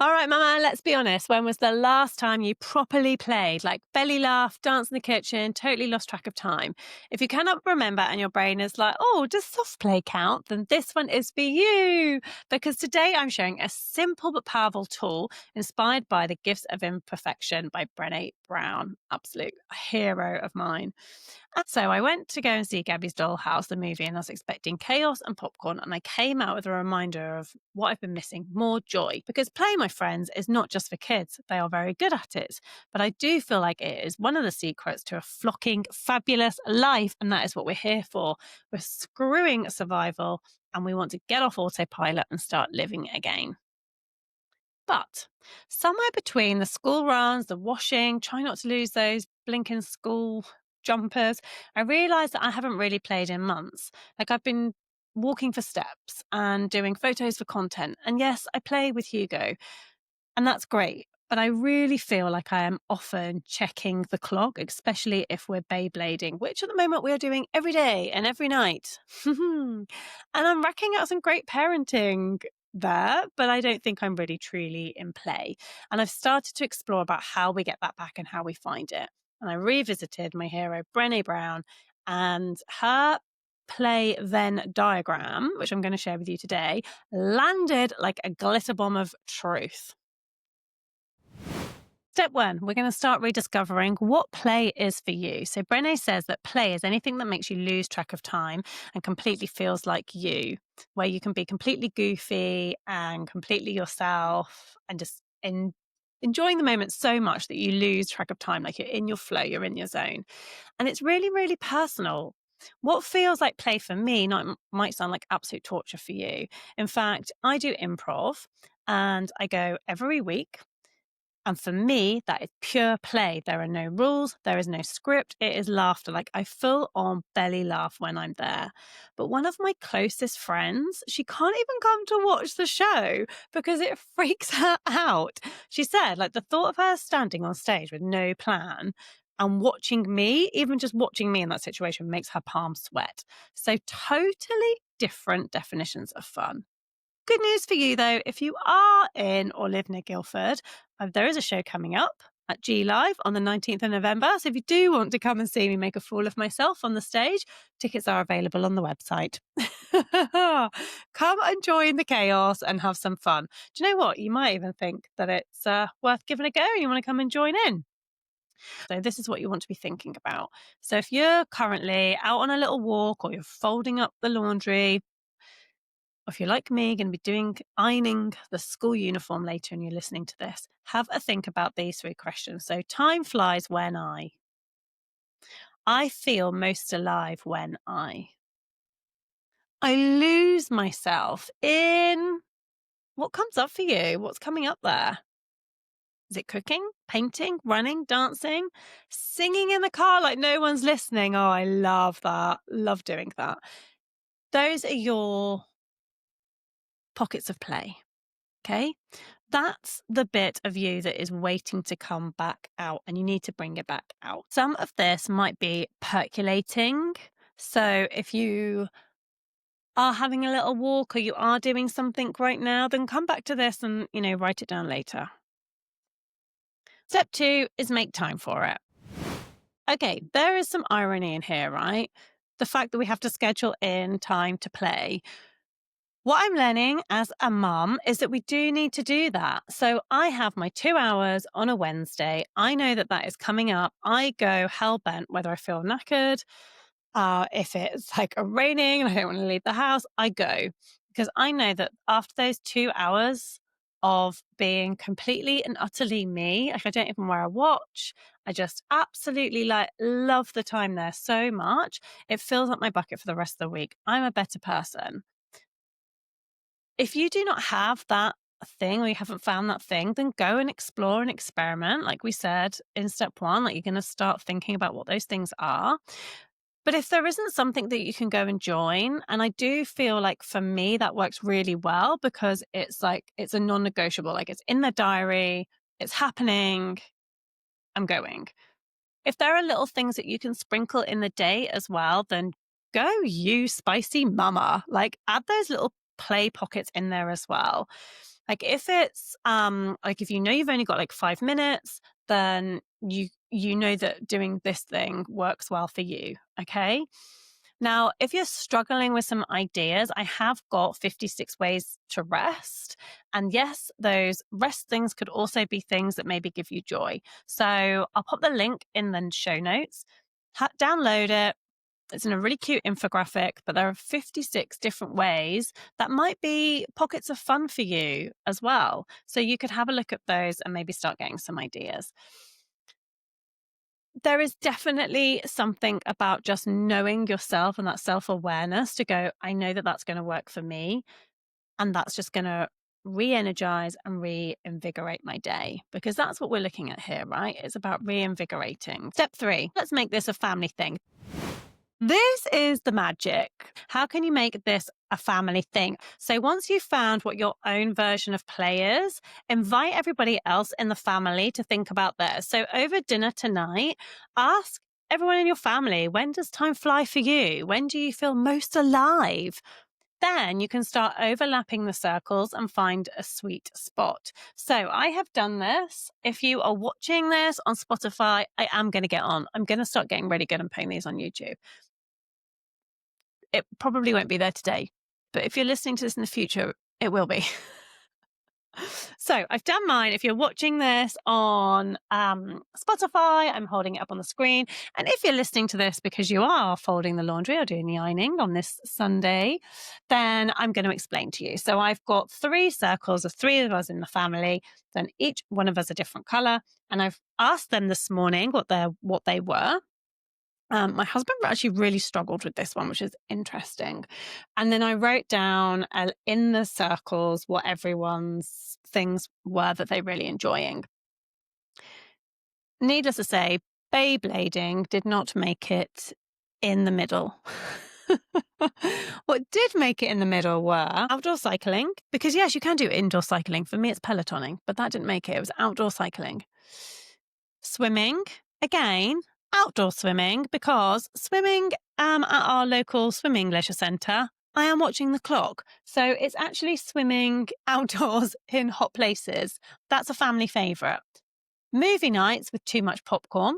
All right, Mama, let's be honest. When was the last time you properly played? Like belly laugh, dance in the kitchen, totally lost track of time. If you cannot remember and your brain is like, oh, does soft play count? Then this one is for you. Because today I'm sharing a simple but powerful tool inspired by The Gifts of Imperfection by Brené Brown. Absolute hero of mine. And so I went to go and see Gabby's Dollhouse, the movie, and I was expecting chaos and popcorn. And I came out with a reminder of what I've been missing, more joy. Because play, my friends, is not just for kids. They are very good at it. But I do feel like it is one of the secrets to a flocking, fabulous life. And that is what we're here for. We're screwing survival and we want to get off autopilot and start living again. But somewhere between the school runs, the washing, try not to lose those blinking school jumpers, I realized that I haven't really played in months. Like I've been walking for steps and doing photos for content. And yes, I play with Hugo, and that's great. But I really feel like I am often checking the clock, especially if we're Beyblading, which at the moment we are doing every day and every night. And I'm racking out some great parenting there, but I don't think I'm really truly in play. And I've started to explore about how we get that back and how we find it. And I revisited my hero, Brené Brown, and her play Venn diagram, which I'm going to share with you today, landed like a glitter bomb of truth. Step one, we're going to start rediscovering what play is for you. So Brené says that play is anything that makes you lose track of time and completely feels like you, where you can be completely goofy and completely yourself and just enjoying the moment so much that you lose track of time, like you're in your flow, you're in your zone. And it's really, really personal. What feels like play for me might sound like absolute torture for you. In fact, I do improv and I go every week. And for me, that is pure play. There are no rules. There is no script. It is laughter. Like I full on belly laugh when I'm there. But one of my closest friends, she can't even come to watch the show because it freaks her out. She said, like the thought of her standing on stage with no plan and watching me, even just watching me in that situation makes her palms sweat. So totally different definitions of fun. Good news for you, though, if you are in or live near Guildford, there is a show coming up at G Live on the 19th of November. So if you do want to come and see me make a fool of myself on the stage, tickets are available on the website. Come and join the chaos and have some fun. Do you know what? You might even think that it's worth giving a go and you want to come and join in. So this is what you want to be thinking about. So if you're currently out on a little walk or you're folding up the laundry, or if you're like me, going to be ironing the school uniform later and you're listening to this, have a think about these three questions. So time flies when I feel most alive when I lose myself in what comes up for you? What's coming up there? Is it cooking, painting, running, dancing, singing in the car like no one's listening? Oh, I love that. Love doing that. Those are your pockets of play. Okay. That's the bit of you that is waiting to come back out and you need to bring it back out. Some of this might be percolating. So if you are having a little walk or you are doing something right now, then come back to this and, write it down later. Step two is make time for it. Okay, there is some irony in here, right? The fact that we have to schedule in time to play. What I'm learning as a mum is that we do need to do that. So I have my 2 hours on a Wednesday. I know that that is coming up. I go hell bent whether I feel knackered, if it's like raining and I don't want to leave the house, I go because I know that after those 2 hours of being completely and utterly me, like I don't even wear a watch. I just absolutely love the time there so much. It fills up my bucket for the rest of the week. I'm a better person. If you do not have that thing or you haven't found that thing, then go and explore and experiment. Like we said in step one, like you're going to start thinking about what those things are. But if there isn't something that you can go and join, and I do feel like for me that works really well because it's a non-negotiable, like it's in the diary, it's happening, I'm going. If there are little things that you can sprinkle in the day as well, then go you spicy mama. Like add those little play pockets in there as well. Like if it's like if you know you've only got like 5 minutes, then you know that doing this thing works well for you, okay? Now, if you're struggling with some ideas, I have got 56 ways to rest. And yes, those rest things could also be things that maybe give you joy. So I'll pop the link in the show notes. Download it. It's in a really cute infographic, but there are 56 different ways that might be pockets of fun for you as well. So you could have a look at those and maybe start getting some ideas. There is definitely something about just knowing yourself and that self-awareness to go, I know that that's going to work for me. And that's just going to re-energize and reinvigorate my day, because that's what we're looking at here, right? It's about reinvigorating. Step 3, let's make this a family thing. This is the magic. How can you make this a family thing? So once you've found what your own version of play is, invite everybody else in the family to think about theirs. So over dinner tonight, ask everyone in your family, when does time fly for you? When do you feel most alive? Then you can start overlapping the circles and find a sweet spot. So I have done this. If you are watching this on Spotify, I am going to get on. I'm going to start getting really good and putting these on YouTube. It probably won't be there today, but if you're listening to this in the future, it will be. So I've done mine. If you're watching this on Spotify, I'm holding it up on the screen. And if you're listening to this because you are folding the laundry or doing the ironing on this Sunday, then I'm going to explain to you. So I've got 3 circles of 3 of us in the family, then each one of us a different color. And I've asked them this morning what they were. My husband actually really struggled with this one, which is interesting. And then I wrote down in the circles what everyone's things were that they're really enjoying. Needless to say, Beyblading did not make it in the middle. What did make it in the middle were outdoor cycling, because yes, you can do indoor cycling. For me, it's pelotoning, but that didn't make it. It was outdoor cycling. Swimming, again, outdoor swimming, because swimming at our local swimming leisure centre, I am watching the clock. So it's actually swimming outdoors in hot places. That's a family favourite. Movie nights with too much popcorn,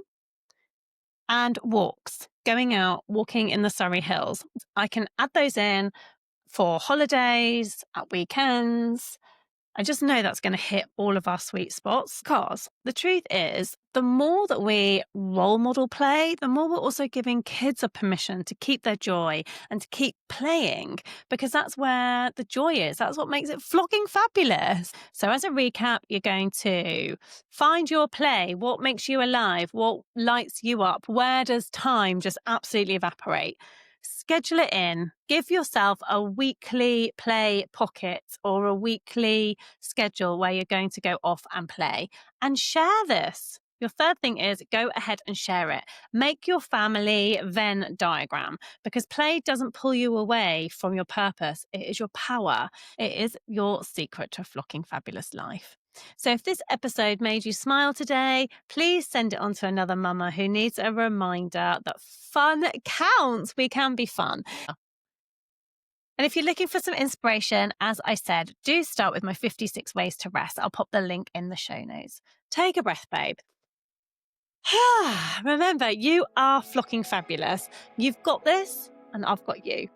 and walks, going out, walking in the Surrey Hills. I can add those in for holidays, at weekends. I just know that's going to hit all of our sweet spots, because the truth is, the more that we role model play, the more we're also giving kids a permission to keep their joy and to keep playing, because that's where the joy is. That's what makes it flocking fabulous. So as a recap, you're going to find your play. What makes you alive? What lights you up? Where does time just absolutely evaporate? Schedule it in. Give yourself a weekly play pocket or a weekly schedule where you're going to go off and play, and share this. Your third thing is go ahead and share it. Make your family Venn diagram, because play doesn't pull you away from your purpose. It is your power. It is your secret to a flocking fabulous life. So if this episode made you smile today, please send it on to another mama who needs a reminder that fun counts. We can be fun. And if you're looking for some inspiration, as I said, do start with my 56 ways to rest. I'll pop the link in the show notes. Take a breath, babe. Remember, you are flocking fabulous. You've got this, and I've got you.